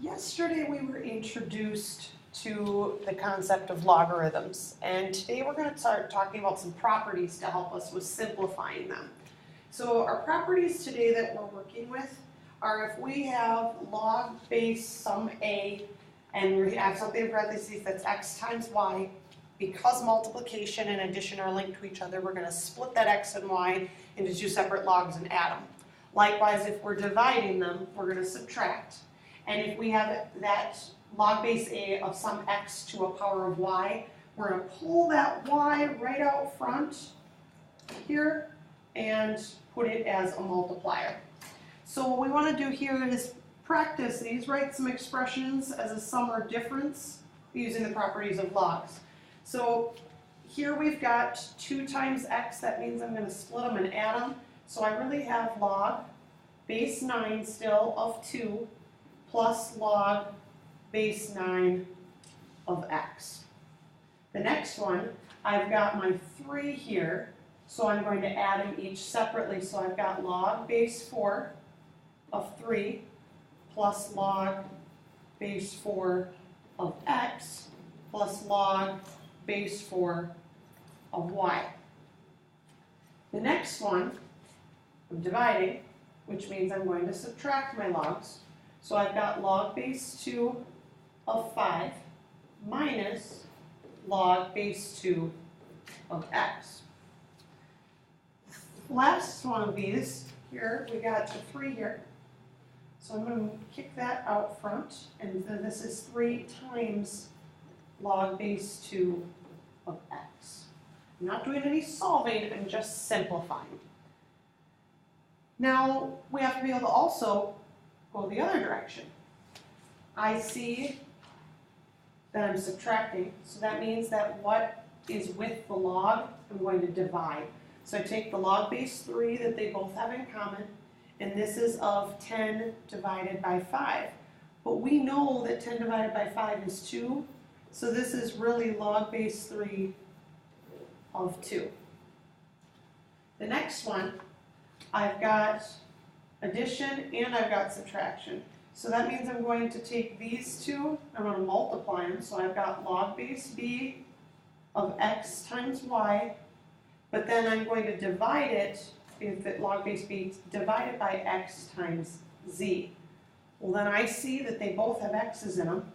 Yesterday we were introduced to the concept of logarithms, and today we're going to start talking about some properties to help us with simplifying them. So our properties today that we're working with are if we have log base sum a and we have something in parentheses that's x times y, because multiplication and addition are linked to each other, we're going to split that x and y into two separate logs and add them. Likewise, if we're dividing them, we're going to subtract. And if we have that log base a of some x to a power of y, we're going to pull that y right out front here and put it as a multiplier. So what we want to do here is practice these, write some expressions as a sum or difference using the properties of logs. So here we've got 2 times x, that means I'm going to split them and add them. So I really have log base 9 still of 2 plus log base 9 of x. The next one, I've got my 3 here, so I'm going to add them each separately. So I've got log base 4 of 3 plus log base 4 of x plus log base 4 of y. The next one, I'm dividing, which means I'm going to subtract my logs. So I've got log base 2 of 5 minus log base 2 of x. Last one of these, here we got a 3 here. So I'm going to kick that out front, and then this is 3 times log base 2 of x. I'm not doing any solving, I'm just simplifying. Now we have to be able to also go the other direction. I see that I'm subtracting, so that means that what is with the log, I'm going to divide. So I take the log base 3 that they both have in common, and this is of 10 divided by 5. But we know that 10 divided by 5 is 2, so this is really log base 3 of 2. The next one, I've got addition and I've got subtraction. So that means I'm going to take these two, I'm going to multiply them. So I've got log base b of x times y, but then I'm going to divide it, if it log base b, divided by x times z. Well, then I see that they both have x's in them,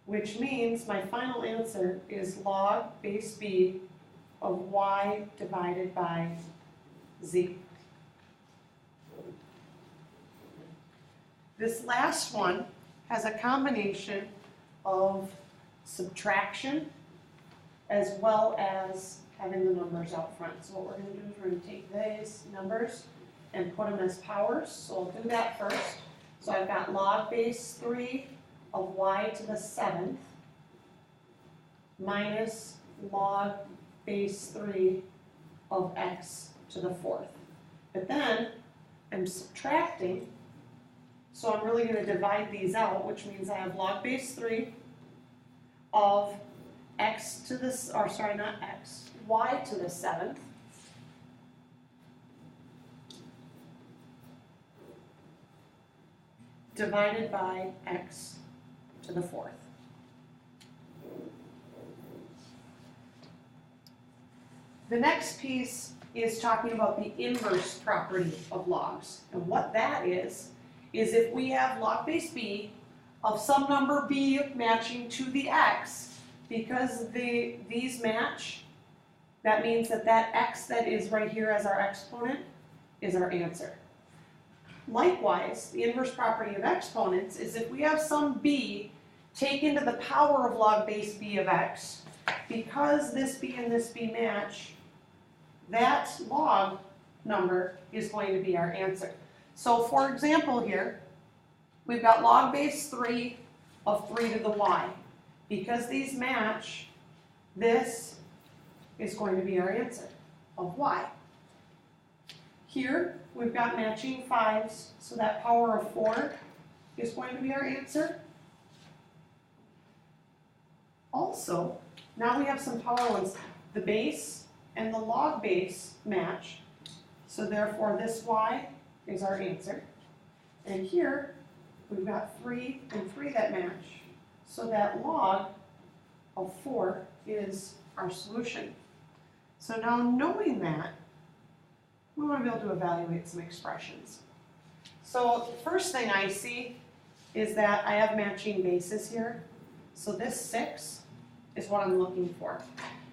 which means my final answer is log base b of y divided by z. This last one has a combination of subtraction as well as having the numbers out front. So what we're going to do is we're going to take these numbers and put them as powers. So I'll do that first. So I've got log base 3 of y to the 7th minus log base 3 of x to the 4th. But then I'm subtracting, so I'm really going to divide these out, which means I have log base 3 of x to this, or sorry, not x, y to the 7th divided by x to the 4th. The next piece is talking about the inverse property of logs. And what that is if we have log base b of some number b matching to the x, because these match, that means that that x that is right here as our exponent is our answer. Likewise, the inverse property of exponents is if we have some b taken to the power of log base b of x, because this b and this b match, that log number is going to be our answer. So for example here, we've got log base 3 of 3 to the y. Because these match, this is going to be our answer of y. Here, we've got matching 5s, so that power of 4 is going to be our answer. Also, now we have some power ones. The base and the log base match, so therefore this y is our answer. And here, we've got 3 and 3 that match. So that log of 4 is our solution. So now knowing that, we want to be able to evaluate some expressions. So the first thing I see is that I have matching bases here. So this 6 is what I'm looking for.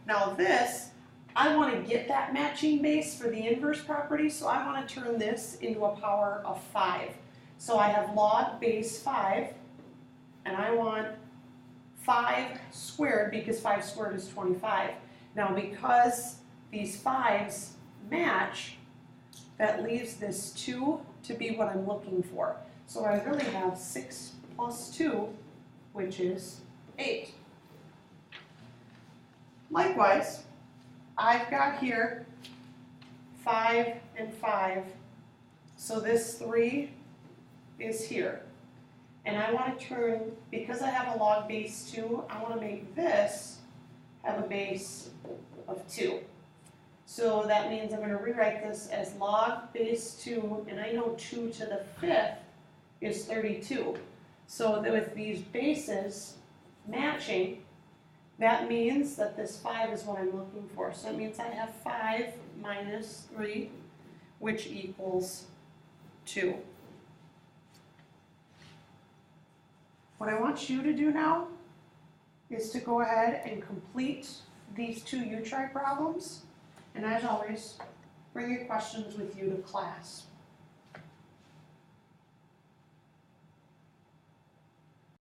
Now this, I want to get that matching base for the inverse property, so I want to turn this into a power of 5. So I have log base 5, and I want 5 squared because 5 squared is 25. Now because these 5s match, that leaves this 2 to be what I'm looking for. So I really have 6 plus 2, which is 8. Likewise, I've got here 5 and 5, so this 3 is here. And I want to turn, because I have a log base 2, I want to make this have a base of 2. So that means I'm going to rewrite this as log base 2, and I know 2 to the 5th is 32. So that with these bases matching, that means that this 5 is what I'm looking for. So it means I have 5 minus 3, which equals 2. What I want you to do now is to go ahead and complete these 2 U-try problems. And as always, bring your questions with you to class.